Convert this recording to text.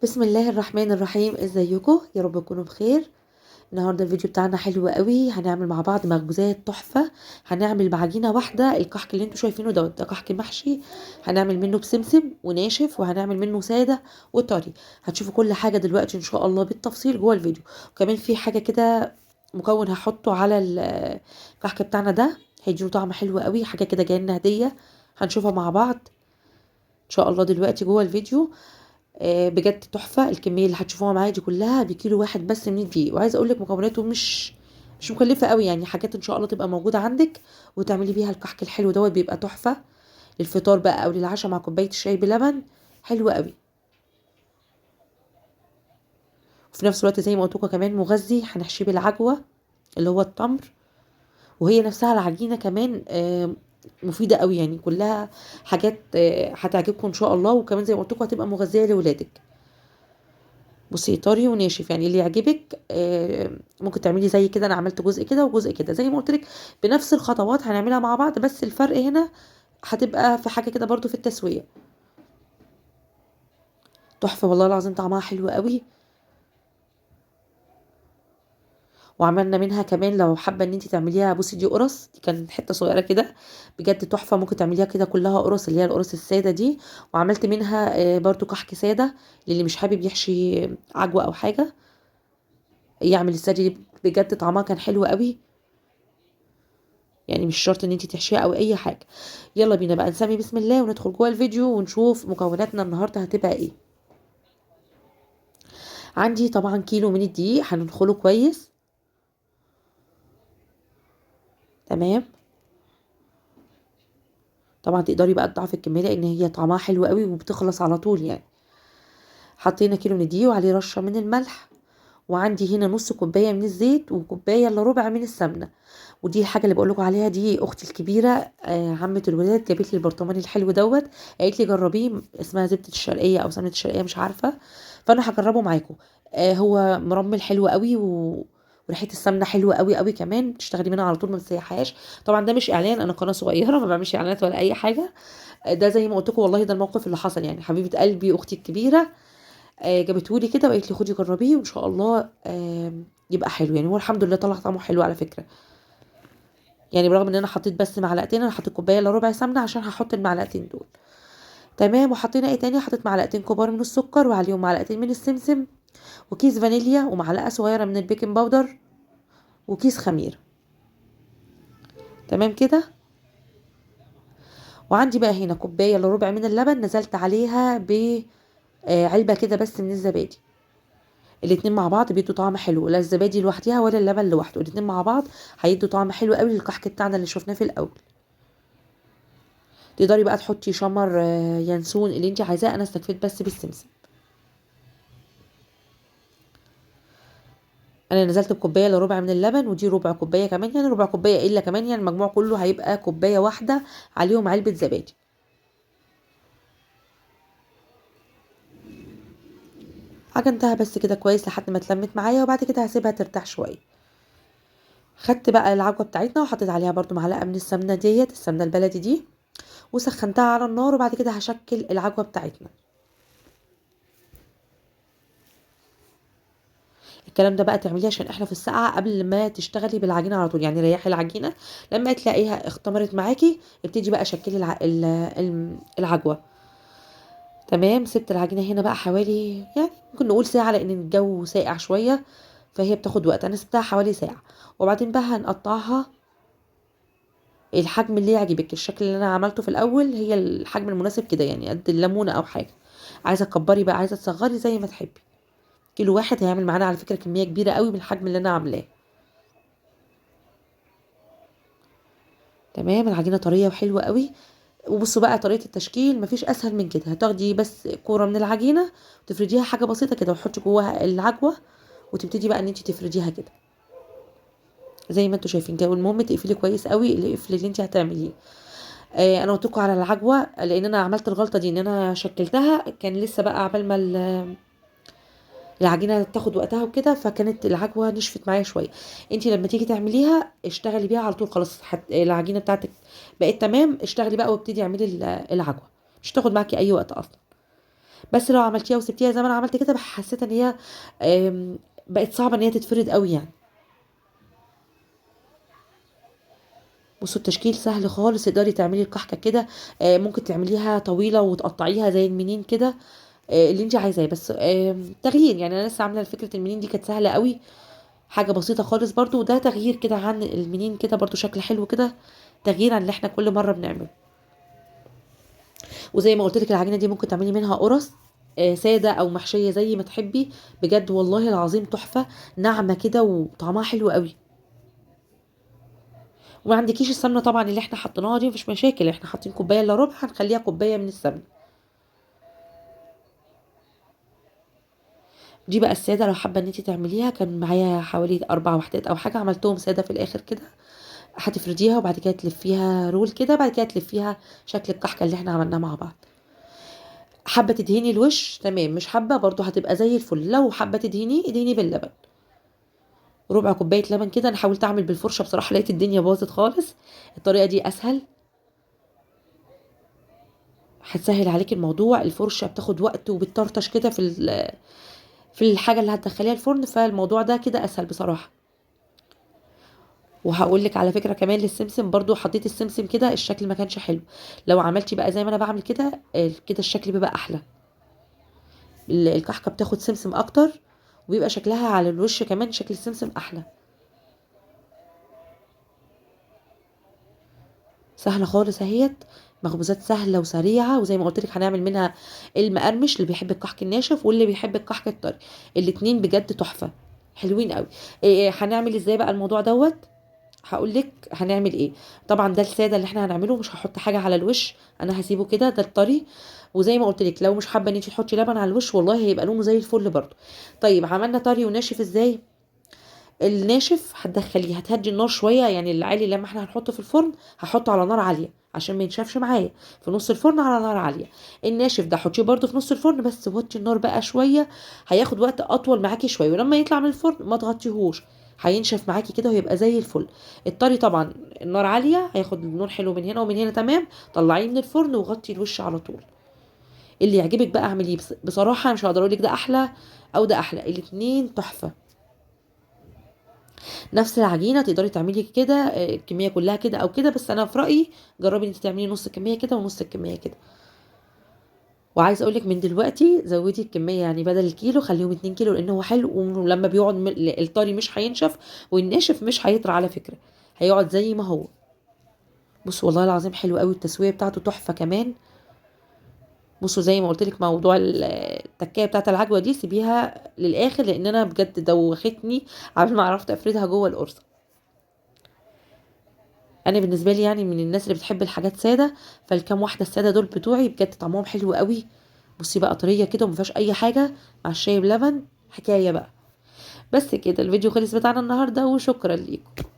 بسم الله الرحمن الرحيم. ازيكم؟ يا رب تكونوا بخير. النهارده الفيديو بتاعنا حلو قوي، هنعمل مع بعض مخبوزات تحفه. هنعمل بعجينه واحده، الكحك اللي انتوا شايفينه ده كحك محشي. هنعمل منه بسمسم وناشف، وهنعمل منه ساده وطري. هتشوفوا كل حاجه دلوقتي ان شاء الله بالتفصيل جوه الفيديو. وكمان في حاجه كده، مكون هحطه على الكحك بتاعنا ده، هيديله طعم حلو قوي. حاجه كده جايه لنا هديه، هنشوفها مع بعض ان شاء الله دلوقتي جوه الفيديو. بجد تحفه. الكميه اللي هتشوفوها معايا دي كلها بكيلو واحد بس من الدقيق، وعايزه اقول لك مكوناته مش مكلفه قوي، يعني حاجات ان شاء الله تبقى موجوده عندك وتعملي بيها الكحك الحلو دوت. بيبقى تحفه للفطار بقى او للعشاء مع كوبايه الشاي بلبن، حلو قوي. وفي نفس الوقت زي ما قلت لكم كمان مغذي. هنحشيه بالعجوه اللي هو التمر، وهي نفسها العجينه كمان مفيده قوي، يعني كلها حاجات هتعجبكم ان شاء الله. وكمان زي ما قلت لكم هتبقى مغذيه لاولادك. بصي، طري وناشف، يعني اللي يعجبك. ممكن تعملي زي كده، انا عملت جزء كده وجزء كده زي ما قلت لك، بنفس الخطوات هنعملها مع بعض، بس الفرق هنا هتبقى في حاجه كده برضو في التسويه. تحفه والله العظيم، طعمها حلو قوي. وعملنا منها كمان لو حابه ان انت تعمليها، بصي دي قرص، دي كانت حته صغيره كده، بجد تحفه. ممكن تعمليها كده كلها قرص، اللي هي القرص الساده دي. وعملت منها برضو كحك ساده، للي مش حابب يحشي عجوه او حاجه يعمل الساده دي. بجد طعمها كان حلو قوي، يعني مش شرط ان انت تحشيها او اي حاجه. يلا بينا بقى نسمي بسم الله وندخل جوه الفيديو ونشوف مكوناتنا النهارده هتبقى ايه. عندي طبعا كيلو من الدقيق، هندخله كويس. تمام. طبعا تقدري بقى تضعفي الكميه لان هي طعمها حلو قوي وبتخلص على طول يعني. حطينا كيلو من الدقيق وعليه رشه من الملح. وعندي هنا نص كوبايه من الزيت وكوبايه الا ربع من السمنه. ودي الحاجه اللي بقول لكم عليها، دي اختي الكبيره عمه الولاد جابت لي البرطمان الحلو دوت. قالت لي جربيه، اسمها زبده الشرقيه او سمنه الشرقيه مش عارفه. فانا هجربه معاكم. هو مرمل حلو قوي وريحه السمنه حلوه قوي قوي كمان، تشتغلي منها على طول ما تسيحهاش. طبعا ده مش اعلان، انا قناه صغيره ما بعملش اعلانات ولا اي حاجه. ده زي ما قلت لكم والله، ده الموقف اللي حصل يعني. حبيبه قلبي اختي الكبيره جابتهولي كده وقالت لي خدي جربيه وان شاء الله يبقى حلو يعني. هو الحمد لله طلع طعمه حلو على فكره. يعني برغم ان انا حطيت بس معلقتين، انا حطيت كوبايه الا ربع سمنه عشان هحط المعلقتين دول. تمام. وحطينا ايه تاني؟ حطيت معلقتين كبار من السكر وعليهم معلقتين من السمسم، وكيس فانيليا، ومعلقه صغيره من البيكنج باودر، وكيس خميره. تمام كده. وعندي بقى هنا كوبايه الا ربع من اللبن، نزلت عليها بعلبه كده بس من الزبادي. الاتنين مع بعض بيدوا طعم حلو، لا الزبادي لوحدها ولا اللبن لوحده، الاتنين مع بعض هيدوا طعم حلو قوي للكحك بتاعنا اللي شفناه في الاول. تقدري بقى تحطي شمر ينسون اللي انت عايزاه، انا استكفيت بس بالسمسم. انا نزلت بكوبايه الا ربع من اللبن، ودي ربع كوبايه كمان، يعني ربع كوبايه الا كمان، يعني المجموع كله هيبقى كوبايه واحده عليهم علبه زبادي. عجنتها بس كده كويس لحد ما اتلمت معايا، وبعد كده هسيبها ترتاح شويه. خدت بقى العجوه بتاعتنا وحطيت عليها برضو معلقه من السمنه ديت، السمنه البلدي دي، وسخنتها على النار. وبعد كده هشكل العجوه بتاعتنا. الكلام ده بقى تعمليه عشان احنا في السقعه قبل ما تشتغلي بالعجينه على طول، يعني ريحي العجينه لما تلاقيها اختمرت معاكي، ابتدي بقى شكلي العجوه. تمام. سبت العجينه هنا بقى حوالي، يعني ممكن نقول ساعه لان الجو ساقع شويه، فهي بتاخد وقت. انا سبتها حوالي ساعه. وبعدين بقى هنقطعها الحجم اللي يعجبك. الشكل اللي انا عملته في الاول هي الحجم المناسب كده، يعني قد الليمونه او حاجه. عايزه تكبري بقى، عايزه تصغري زي ما تحبي. كيلو واحد هيعمل معانا على فكره كميه كبيره قوي من الحجم اللي انا عاملاه. تمام. العجينه طريه وحلوه قوي. وبصوا بقى طريقه التشكيل مفيش اسهل من كده. هتاخدي بس كوره من العجينه وتفرديها حاجه بسيطه كده، وتحطي جواها العجوه، وتبتدي بقى ان انت تفرديها كده زي ما انتوا شايفين كده. والمهم تقفلي كويس قوي القفل اللي انت هتعمليه. انا قلت لكم على العجوه لان انا عملت الغلطه دي، ان انا شكلتها كان لسه بقى عبال ما العجينه تاخد وقتها وكده، فكانت العجوه نشفت معايا شويه. انت لما تيجي تعمليها اشتغلي بيها على طول، خلاص العجينه بتاعتك بقت تمام، اشتغلي بقى وابتدي اعملي العجوه، مش تاخد معاكي اي وقت اصلا. بس لو عملتيها وسبتيها زي ما انا عملت كده حسيت ان هي بقت صعبه ان هي تتفرد قوي يعني. بصوا التشكيل سهل خالص، تقدري تعملي الكحكه كده. ممكن تعمليها طويله وتقطعيها زي المنين كده، اللي انت عايزاه. بس تغيير يعني، انا لسه عامله فكره المنين دي كانت سهله قوي، حاجه بسيطه خالص برضو، وده تغيير كده عن المنين كده برضو، شكل حلو كده، تغيير عن اللي احنا كل مره بنعمله. وزي ما قلت لك العجينه دي ممكن تعملي منها قرص ساده او محشيه زي ما تحبي، بجد والله العظيم تحفه، ناعمه كده وطعمها حلو قوي. وما عندكيش السمنه طبعا اللي احنا حطيناها دي، مفيش مشاكل، احنا حاطين كوبايه الا ربع، هنخليها كوبايه من السمنه. دي بقى الساده، لو حابه ان انت تعمليها، كان معايا حوالي 4 وحدات او حاجه، عملتهم ساده في الاخر كده. هتفرديها وبعد كده تلفيها رول كده، بعد كده تلفيها شكل الكحكه اللي احنا عملناه مع بعض. حابه تدهني الوش تمام، مش حابه برضو هتبقى زي الفل. لو حابه تدهني ادهني باللبن، ربع كوبايه لبن كده. انا حاولت اعمل بالفرشه بصراحه، لقيت الدنيا باظت خالص، الطريقه دي اسهل، هتسهل عليك الموضوع. الفرشه بتاخد وقت وبتطرطش كده في الحاجه اللي هتدخليها الفرن، فالموضوع ده كده اسهل بصراحه. وهقول لك على فكره كمان للسمسم، برضو حطيت السمسم كده الشكل ما كانش حلو. لو عملتي بقى زي ما انا بعمل كده كده الشكل بيبقى احلى. الكحكه بتاخد سمسم اكتر، وبيبقى شكلها على الوش كمان شكل السمسم احلى. سهله خالص اهيت، مخبوزات سهله وسريعه. وزي ما قلت لك هنعمل منها المقرمش اللي بيحب الكحك الناشف واللي بيحب الكحك الطري، الاتنين بجد تحفه، حلوين قوي. هنعمل ازاي بقى الموضوع دوت؟ هقول لك هنعمل ايه. طبعا ده الساده اللي احنا هنعمله، مش هحط حاجه على الوش، انا هسيبه كده ده الطري. وزي ما قلت لك لو مش حابه ان انت تحطي لبن على الوش والله هيبقى لونه زي الفل برضه. طيب عملنا طري وناشف ازاي؟ الناشف هتدخليه، هتهدي النار شويه يعني، العالي لما احنا هنحطه في الفرن هحطه على نار عاليه عشان ما ينشفش معايا، في نص الفرن على نار عاليه. الناشف ده حطيه برده في نص الفرن، بس وطي النار بقى شويه، هياخد وقت اطول معاكي شويه، ولما يطلع من الفرن ما تغطيهوش، هينشف معاكي كده ويبقى زي الفل. الطري طبعا النار عاليه هياخد النور حلو من هنا ومن هنا تمام، طلعيه من الفرن وغطي الوش على طول. اللي يعجبك بقى اعمليه، بصراحه مش هقدر اقول لك ده احلى او ده احلى، الاتنين تحفه. نفس العجينه تقدري تعملي كده الكميه كلها كده او كده، بس انا في رايي جربي انت تعملي نص الكميه كده ونص الكميه كده. وعايزه اقول لك من دلوقتي زودي الكميه، يعني بدل الكيلو خليهم 2 كيلو، لان هو حلو، ولما بيقعد الطري مش هينشف، والناشف مش هيطرى على فكره، هيقعد زي ما هو. بصوا والله العظيم حلو قوي، التسويه بتاعته تحفه كمان. بصوا زي ما قلت لك موضوع التكايه بتاعت العجوه دي سيبيها للاخر، لان انا بجد دوختني عشان ما عرفت افردها جوه القرصه. انا بالنسبه لي يعني من الناس اللي بتحب الحاجات ساده، فالكام واحده الساده دول بتوعي بجد طعمهم حلو قوي. بصي بقى طريه كده وما فيهاش اي حاجه، مع الشاي بلبن حكايه بقى. بس كده الفيديو خلص بتاعنا النهارده، وشكرا ليكم.